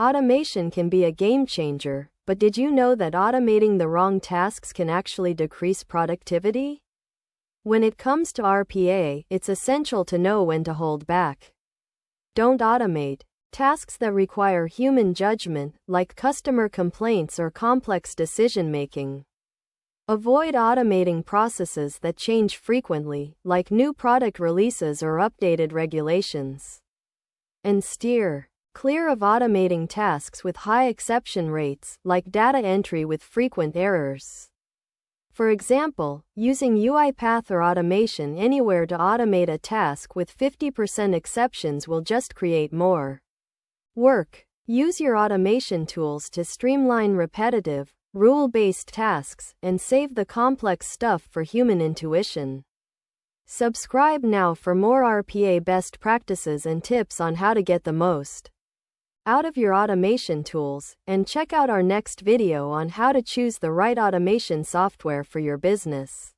Automation can be a game changer, but did you know that automating the wrong tasks can actually decrease productivity? When it comes to RPA, it's essential to know when to hold back. Don't automate tasks that require human judgment, like customer complaints or complex decision-making. Avoid automating processes that change frequently, like new product releases or updated regulations. And steer clear of automating tasks with high exception rates, like data entry with frequent errors. For example, using UiPath or Automation Anywhere to automate a task with 50% exceptions will just create more work. Use your automation tools to streamline repetitive, rule-based tasks, and save the complex stuff for human intuition. Subscribe now for more RPA best practices and tips on how to get the most out of your automation tools, and check out our next video on how to choose the right automation software for your business.